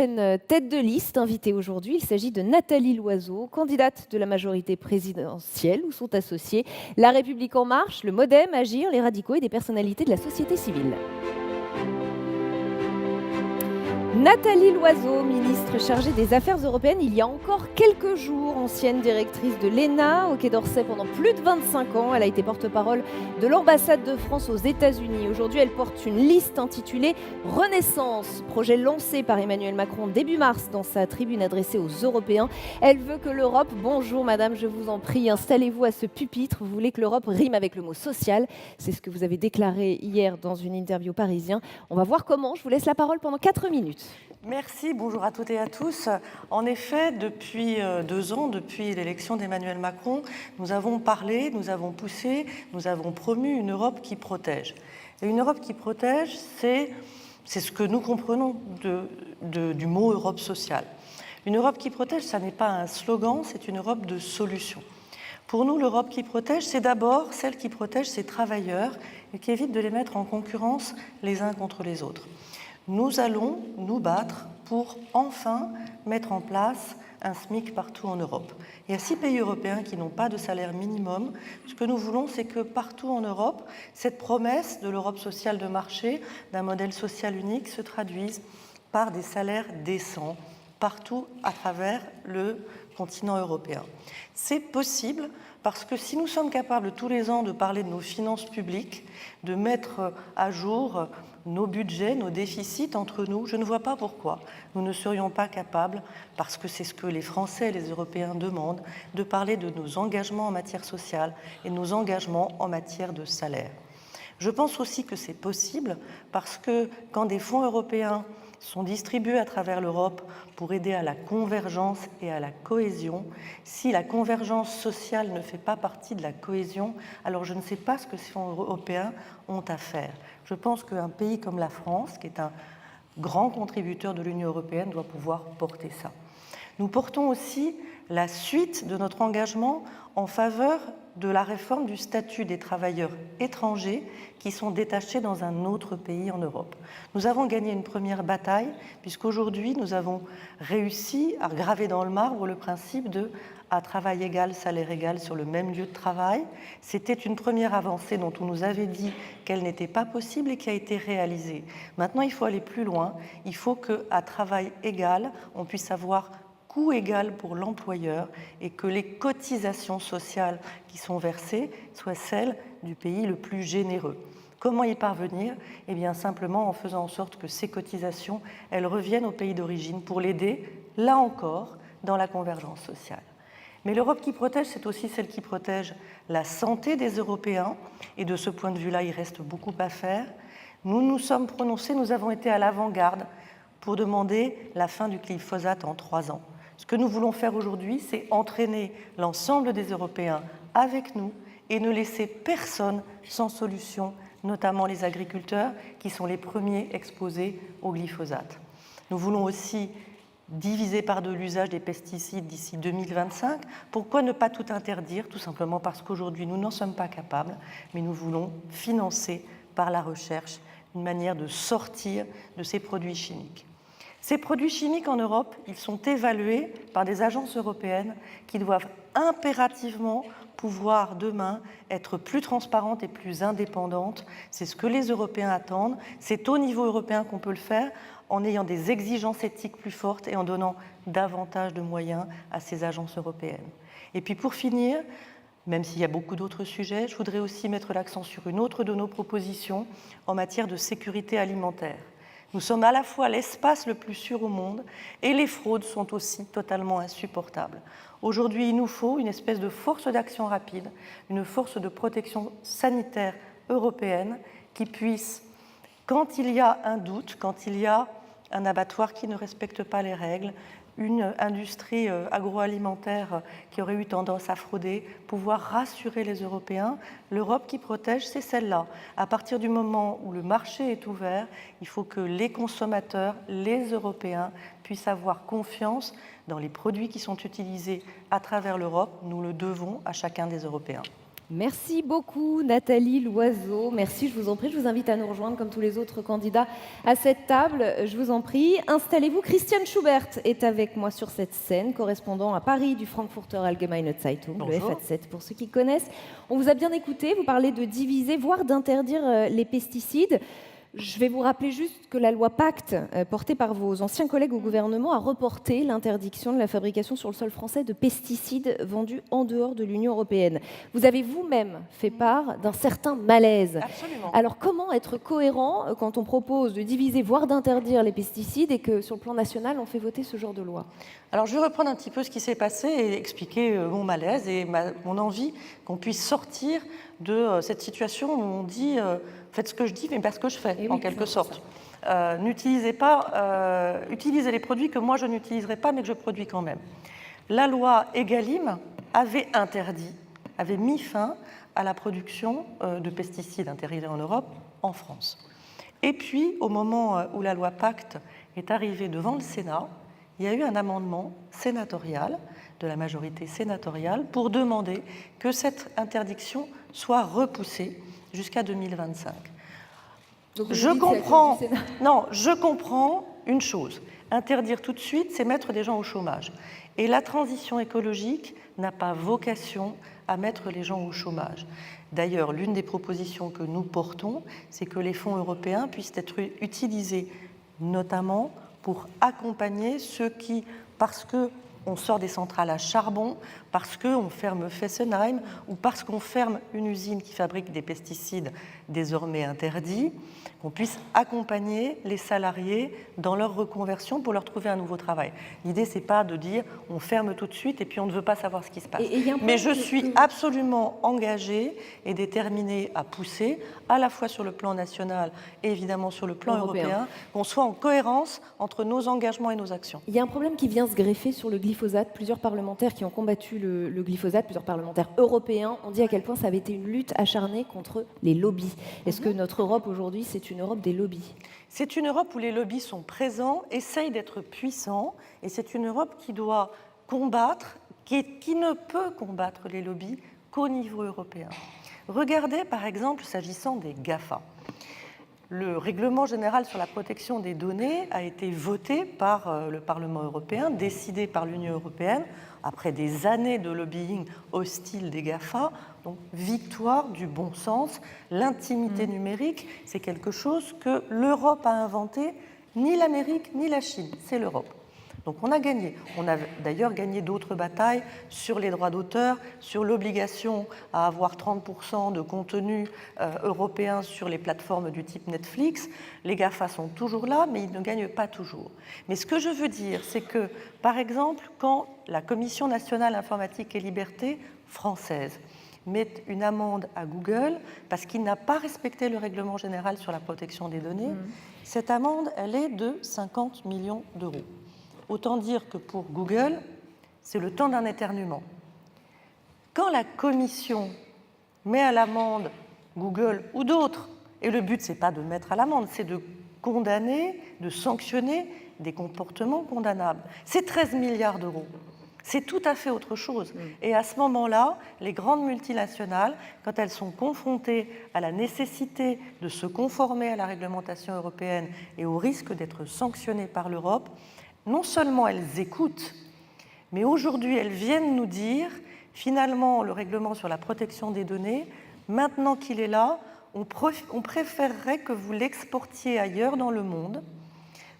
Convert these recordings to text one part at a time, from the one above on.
prochaine tête de liste invitée aujourd'hui. Il s'agit de Nathalie Loiseau, candidate de la majorité présidentielle où sont associés La République En Marche, le MoDem, Agir, les radicaux et des personnalités de la société civile. Nathalie Loiseau, ministre chargée des Affaires européennes, il y a encore quelques jours, ancienne directrice de l'ENA au Quai d'Orsay pendant plus de 25 ans. Elle a été porte-parole de l'ambassade de France aux États-Unis. Aujourd'hui, elle porte une liste intitulée Renaissance, projet lancé par Emmanuel Macron début mars dans sa tribune adressée aux Européens. Elle veut que l'Europe, bonjour madame, je vous en prie, installez-vous à ce pupitre. Vous voulez que l'Europe rime avec le mot social. C'est ce que vous avez déclaré hier dans une interview Parisien. On va voir comment. Je vous laisse la parole pendant 4 minutes. Merci, bonjour à toutes et à tous. En effet, depuis 2 ans, depuis l'élection d'Emmanuel Macron, nous avons parlé, nous avons poussé, nous avons promu une Europe qui protège. Et une Europe qui protège, c'est ce que nous comprenons du mot Europe sociale. Une Europe qui protège, ça n'est pas un slogan, c'est une Europe de solutions. Pour nous, l'Europe qui protège, c'est d'abord celle qui protège ses travailleurs et qui évite de les mettre en concurrence les uns contre les autres. Nous allons nous battre pour enfin mettre en place un SMIC partout en Europe. Il y a 6 pays européens qui n'ont pas de salaire minimum. Ce que nous voulons, c'est que partout en Europe, cette promesse de l'Europe sociale de marché, d'un modèle social unique, se traduise par des salaires décents partout à travers le continent européen. C'est possible parce que si nous sommes capables tous les ans de parler de nos finances publiques, de mettre à jour nos budgets, nos déficits entre nous, je ne vois pas pourquoi nous ne serions pas capables, parce que c'est ce que les Français et les Européens demandent, de parler de nos engagements en matière sociale et de nos engagements en matière de salaire. Je pense aussi que c'est possible parce que quand des fonds européens sont distribués à travers l'Europe pour aider à la convergence et à la cohésion. Si la convergence sociale ne fait pas partie de la cohésion, alors je ne sais pas ce que ces fonds européens ont à faire. Je pense qu'un pays comme la France, qui est un grand contributeur de l'Union européenne, doit pouvoir porter ça. Nous portons aussi la suite de notre engagement en faveur de la réforme du statut des travailleurs étrangers qui sont détachés dans un autre pays en Europe. Nous avons gagné une première bataille puisqu'aujourd'hui nous avons réussi à graver dans le marbre le principe de à travail égal, salaire égal sur le même lieu de travail. C'était une première avancée dont on nous avait dit qu'elle n'était pas possible et qui a été réalisée. Maintenant, il faut aller plus loin. Il faut qu'à travail égal, on puisse avoir coût égal pour l'employeur et que les cotisations sociales qui sont versées soient celles du pays le plus généreux. Comment y parvenir ? Eh bien, simplement en faisant en sorte que ces cotisations, elles reviennent au pays d'origine pour l'aider, là encore, dans la convergence sociale. Mais l'Europe qui protège, c'est aussi celle qui protège la santé des Européens. Et de ce point de vue-là, il reste beaucoup à faire. Nous nous sommes prononcés, nous avons été à l'avant-garde pour demander la fin du glyphosate en 3 ans. Ce que nous voulons faire aujourd'hui, c'est entraîner l'ensemble des Européens avec nous et ne laisser personne sans solution, notamment les agriculteurs qui sont les premiers exposés au glyphosate. Nous voulons aussi diviser par 2 l'usage des pesticides d'ici 2025. Pourquoi ne pas tout interdire ? Tout simplement parce qu'aujourd'hui, nous n'en sommes pas capables, mais nous voulons financer par la recherche une manière de sortir de ces produits chimiques. Ces produits chimiques en Europe, ils sont évalués par des agences européennes qui doivent impérativement pouvoir demain être plus transparentes et plus indépendantes. C'est ce que les Européens attendent. C'est au niveau européen qu'on peut le faire en ayant des exigences éthiques plus fortes et en donnant davantage de moyens à ces agences européennes. Et puis pour finir, même s'il y a beaucoup d'autres sujets, je voudrais aussi mettre l'accent sur une autre de nos propositions en matière de sécurité alimentaire. Nous sommes à la fois l'espace le plus sûr au monde et les fraudes sont aussi totalement insupportables. Aujourd'hui, il nous faut une espèce de force d'action rapide, une force de protection sanitaire européenne qui puisse, quand il y a un doute, quand il y a un abattoir qui ne respecte pas les règles, une industrie agroalimentaire qui aurait eu tendance à frauder, pouvoir rassurer les Européens. L'Europe qui protège, c'est celle-là. À partir du moment où le marché est ouvert, il faut que les consommateurs, les Européens, puissent avoir confiance dans les produits qui sont utilisés à travers l'Europe. Nous le devons à chacun des Européens. Merci beaucoup Nathalie Loiseau. Merci, je vous en prie. Je vous invite à nous rejoindre comme tous les autres candidats à cette table. Je vous en prie, installez-vous. Christian Schubert est avec moi sur cette scène, correspondant à Paris du Frankfurter Allgemeine Zeitung, Bonjour. le FAZ pour ceux qui connaissent. On vous a bien écouté, vous parlez de diviser, voire d'interdire les pesticides. Je vais vous rappeler juste que la loi Pacte, portée par vos anciens collègues au gouvernement, a reporté l'interdiction de la fabrication sur le sol français de pesticides vendus en dehors de l'Union européenne. Vous avez vous-même fait part d'un certain malaise. Absolument. Alors comment être cohérent quand on propose de diviser, voire d'interdire les pesticides et que sur le plan national, on fait voter ce genre de loi? Alors, je vais reprendre un petit peu ce qui s'est passé et expliquer mon malaise et mon envie qu'on puisse sortir de cette situation où on dit faites ce que je dis, mais pas ce que je fais, en quelque sorte. N'utilisez pas, utilisez les produits que moi je n'utiliserai pas, mais que je produis quand même. La loi Egalim avait interdit, avait mis fin à la production de pesticides interdits en Europe, en France. Et puis, au moment où la loi Pacte est arrivée devant le Sénat, il y a eu un amendement sénatorial, de la majorité sénatoriale, pour demander que cette interdiction soit repoussée jusqu'à 2025. Donc, Je comprends une chose. Interdire tout de suite, c'est mettre des gens au chômage. Et la transition écologique n'a pas vocation à mettre les gens au chômage. D'ailleurs, l'une des propositions que nous portons, c'est que les fonds européens puissent être utilisés notamment pour accompagner ceux qui, parce qu'on sort des centrales à charbon, parce qu'on ferme Fessenheim ou parce qu'on ferme une usine qui fabrique des pesticides désormais interdits, qu'on puisse accompagner les salariés dans leur reconversion pour leur trouver un nouveau travail. L'idée, ce n'est pas de dire on ferme tout de suite et puis on ne veut pas savoir ce qui se passe. Mais je suis absolument engagée et déterminée à pousser, à la fois sur le plan national et évidemment sur le plan européen, qu'on soit en cohérence entre nos engagements et nos actions. Il y a un problème qui vient se greffer sur le glyphosate. Plusieurs parlementaires qui ont combattu le glyphosate, plusieurs parlementaires européens, ont dit à quel point ça avait été une lutte acharnée contre les lobbies. Est-ce que notre Europe aujourd'hui, c'est une Europe des lobbies? C'est une Europe où les lobbies sont présents, essayent d'être puissants, et c'est une Europe qui doit combattre, qui ne peut combattre les lobbies qu'au niveau européen. Regardez par exemple, s'agissant des GAFA. Le règlement général sur la protection des données a été voté par le Parlement européen, décidé par l'Union européenne, après des années de lobbying hostile des GAFA. Donc, victoire du bon sens. L'intimité numérique, c'est quelque chose que l'Europe a inventé, ni l'Amérique ni la Chine, c'est l'Europe. Donc on a gagné. On a d'ailleurs gagné d'autres batailles sur les droits d'auteur, sur l'obligation à avoir 30% de contenu européen sur les plateformes du type Netflix. Les GAFA sont toujours là, mais ils ne gagnent pas toujours. Mais ce que je veux dire, c'est que, par exemple, quand la Commission nationale informatique et liberté française met une amende à Google parce qu'il n'a pas respecté le règlement général sur la protection des données, cette amende, elle est de 50 millions d'euros. Autant dire que pour Google, c'est le temps d'un éternuement. Quand la Commission met à l'amende Google ou d'autres, et le but, ce n'est pas de mettre à l'amende, c'est de condamner, de sanctionner des comportements condamnables. C'est 13 milliards d'euros. C'est tout à fait autre chose. Et à ce moment-là, les grandes multinationales, quand elles sont confrontées à la nécessité de se conformer à la réglementation européenne et au risque d'être sanctionnées par l'Europe, non seulement elles écoutent, mais aujourd'hui elles viennent nous dire, finalement, le règlement sur la protection des données, maintenant qu'il est là, on préférerait que vous l'exportiez ailleurs dans le monde,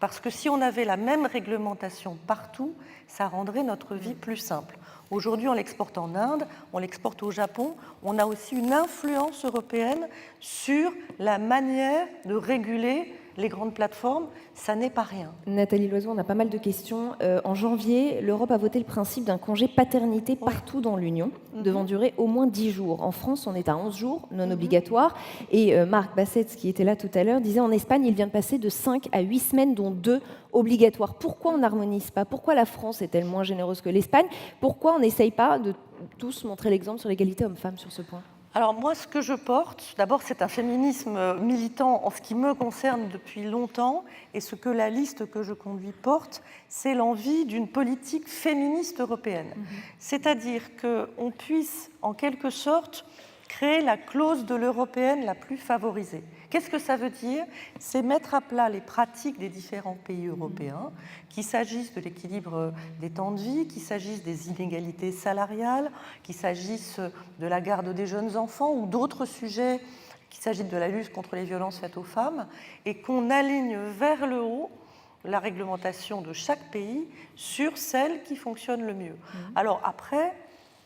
parce que si on avait la même réglementation partout, ça rendrait notre vie plus simple. Aujourd'hui, on l'exporte en Inde, on l'exporte au Japon, on a aussi une influence européenne sur la manière de réguler les grandes plateformes, ça n'est pas rien. Nathalie Loiseau, on a pas mal de questions. En janvier, l'Europe a voté le principe d'un congé paternité partout dans l'Union, devant durer au moins 10 jours. En France, on est à 11 jours, non obligatoires. Et Marc Bassett, qui était là tout à l'heure, disait en Espagne, il vient de passer de 5 à 8 semaines, dont 2 obligatoires. Pourquoi on n'harmonise pas? Pourquoi la France est-elle moins généreuse que l'Espagne? Pourquoi on n'essaye pas de tous montrer l'exemple sur l'égalité homme-femme sur ce point? Alors moi, ce que je porte, d'abord, c'est un féminisme militant en ce qui me concerne depuis longtemps, et ce que la liste que je conduis porte, c'est l'envie d'une politique féministe européenne. C'est-à-dire qu'on puisse, en quelque sorte, créer la clause de l'européenne la plus favorisée. Qu'est-ce que ça veut dire? C'est mettre à plat les pratiques des différents pays européens, qu'il s'agisse de l'équilibre des temps de vie, qu'il s'agisse des inégalités salariales, qu'il s'agisse de la garde des jeunes enfants ou d'autres sujets, qu'il s'agisse de la lutte contre les violences faites aux femmes, et qu'on aligne vers le haut la réglementation de chaque pays sur celle qui fonctionne le mieux. Alors après,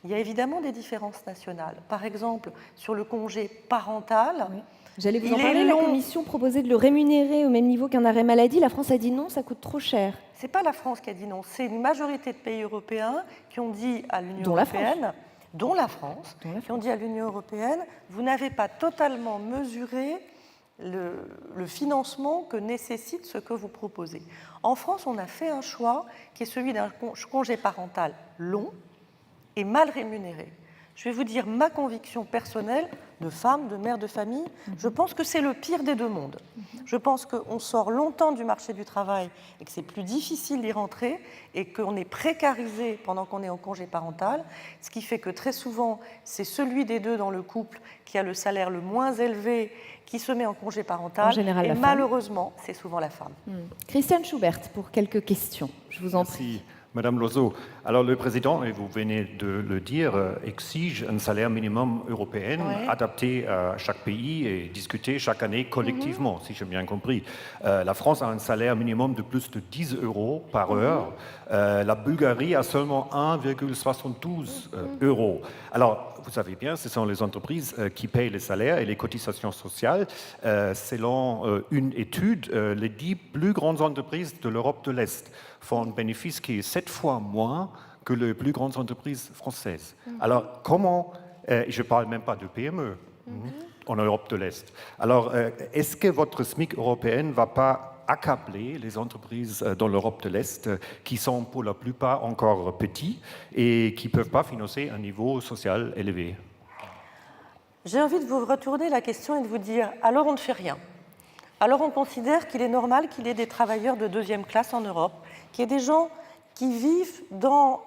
il y a évidemment des différences nationales. Par exemple, sur le congé parental, j'allais vous en parler, la Commission proposait de le rémunérer au même niveau qu'un arrêt maladie. La France a dit non, ça coûte trop cher. Ce n'est pas la France qui a dit non, c'est une majorité de pays européens qui ont dit à l'Union européenne, dont la France, qui ont dit à l'Union européenne, vous n'avez pas totalement mesuré le financement que nécessite ce que vous proposez. En France, on a fait un choix qui est celui d'un congé parental long et mal rémunéré. Je vais vous dire ma conviction personnelle de femme, de mère de famille. Je pense que c'est le pire des deux mondes. Je pense qu'on sort longtemps du marché du travail et que c'est plus difficile d'y rentrer et qu'on est précarisé pendant qu'on est en congé parental, ce qui fait que très souvent, c'est celui des deux dans le couple qui a le salaire le moins élevé qui se met en congé parental. En général, et malheureusement, c'est souvent la femme. Christiane Schubert, pour quelques questions. Je vous en prie. Madame Loiseau, alors le président, et vous venez de le dire, exige un salaire minimum européen adapté à chaque pays et discuté chaque année collectivement, si j'ai bien compris. La France a un salaire minimum de plus de 10 € par heure. La Bulgarie a seulement 1,72 €. Alors, vous savez bien, ce sont les entreprises qui payent les salaires et les cotisations sociales. Selon une étude, les 10 plus grandes entreprises de l'Europe de l'Est font un bénéfice qui est 7 fois moins que les plus grandes entreprises françaises. Alors, comment, je ne parle même pas de PME en Europe de l'Est, alors est-ce que votre SMIC européenne ne va pas accabler les entreprises dans l'Europe de l'Est qui sont pour la plupart encore petits et qui ne peuvent pas financer un niveau social élevé? J'ai envie de vous retourner la question et de vous dire, alors on ne fait rien. Alors on considère qu'il est normal qu'il y ait des travailleurs de deuxième classe en Europe, qu'il y ait des gens qui vivent dans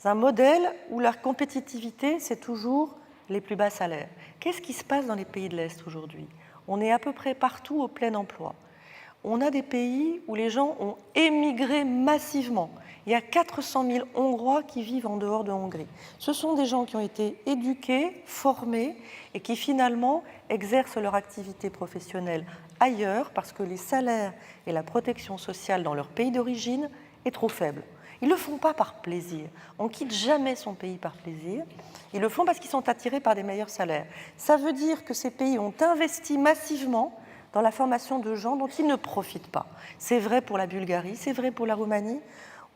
un modèle où la compétitivité, c'est toujours les plus bas salaires. Qu'est-ce qui se passe dans les pays de l'Est aujourd'hui? On est à peu près partout au plein emploi. On a des pays où les gens ont émigré massivement. Il y a 400 000 Hongrois qui vivent en dehors de Hongrie. Ce sont des gens qui ont été éduqués, formés et qui finalement exercent leur activité professionnelle ailleurs parce que les salaires et la protection sociale dans leur pays d'origine est trop faible. Ils ne le font pas par plaisir. On ne quitte jamais son pays par plaisir. Ils le font parce qu'ils sont attirés par des meilleurs salaires. Ça veut dire que ces pays ont investi massivement dans la formation de gens dont ils ne profitent pas. C'est vrai pour la Bulgarie, c'est vrai pour la Roumanie.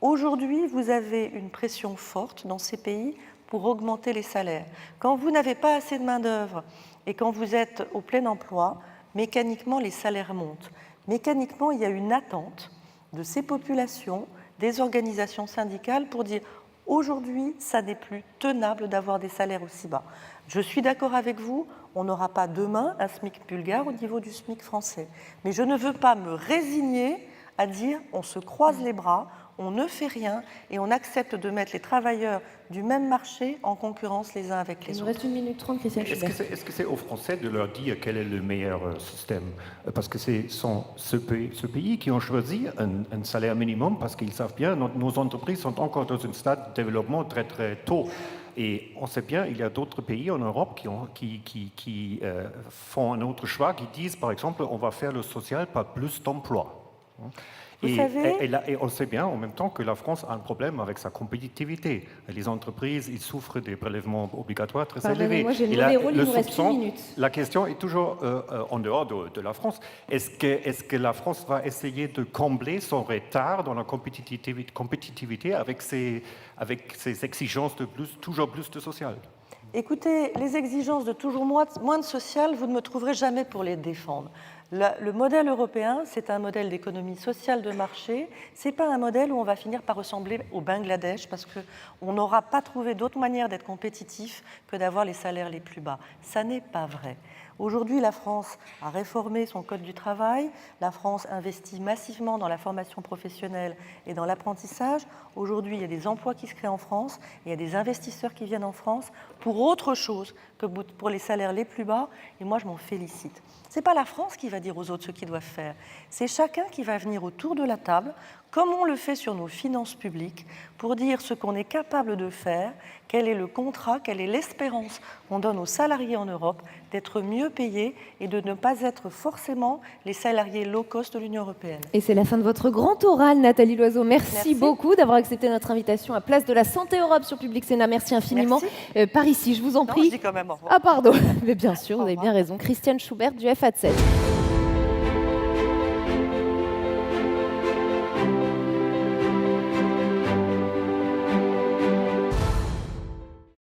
Aujourd'hui, vous avez une pression forte dans ces pays pour augmenter les salaires. Quand vous n'avez pas assez de main-d'œuvre et quand vous êtes au plein emploi, mécaniquement, les salaires montent. Mécaniquement, il y a une attente de ces populations, des organisations syndicales pour dire aujourd'hui, ça n'est plus tenable d'avoir des salaires aussi bas. Je suis d'accord avec vous, on n'aura pas demain un SMIC bulgare au niveau du SMIC français. Mais je ne veux pas me résigner à dire on se croise les bras, on ne fait rien et on accepte de mettre les travailleurs du même marché en concurrence les uns avec les autres. Il nous reste 1 minute 30, Christiane Schubert. Est-ce que c'est aux Français de leur dire quel est le meilleur système? Parce que c'est ce pays qui ont choisi un salaire minimum parce qu'ils savent bien que nos entreprises sont encore dans un stade de développement très très tôt. Et on sait bien, il y a d'autres pays en Europe qui font un autre choix, qui disent par exemple on va faire le social par plus d'emplois. Et on sait bien en même temps que la France a un problème avec sa compétitivité. Les entreprises, ils souffrent des prélèvements obligatoires très élevés. Moi, j'ai le rôle, il nous reste 1 minute. La question est toujours en dehors de la France. Est-ce que la France va essayer de combler son retard dans la compétitivité avec ses exigences de toujours plus de social? Écoutez, les exigences de toujours moins de social, vous ne me trouverez jamais pour les défendre. Le modèle européen, c'est un modèle d'économie sociale de marché. Ce n'est pas un modèle où on va finir par ressembler au Bangladesh parce qu'on n'aura pas trouvé d'autre manière d'être compétitif que d'avoir les salaires les plus bas. Ça n'est pas vrai. Aujourd'hui, la France a réformé son code du travail. La France investit massivement dans la formation professionnelle et dans l'apprentissage. Aujourd'hui, il y a des emplois qui se créent en France. Et il y a des investisseurs qui viennent en France pour autre chose que pour les salaires les plus bas. Et moi, je m'en félicite. Ce n'est pas la France qui va dire aux autres ce qu'ils doivent faire. C'est chacun qui va venir autour de la table, comme on le fait sur nos finances publiques, pour dire ce qu'on est capable de faire, quel est le contrat, quelle est l'espérance qu'on donne aux salariés en Europe d'être mieux payés et de ne pas être forcément les salariés low cost de l'Union européenne. Et c'est la fin de votre grand oral, Nathalie Loiseau. Merci beaucoup d'avoir accepté notre invitation à Place de la Santé Europe sur Public Sénat. Merci infiniment. Par ici, je vous en prie. Je dis quand même au revoir. Ah pardon, mais bien sûr, vous avez bien raison. Christiane Schubert du FA7.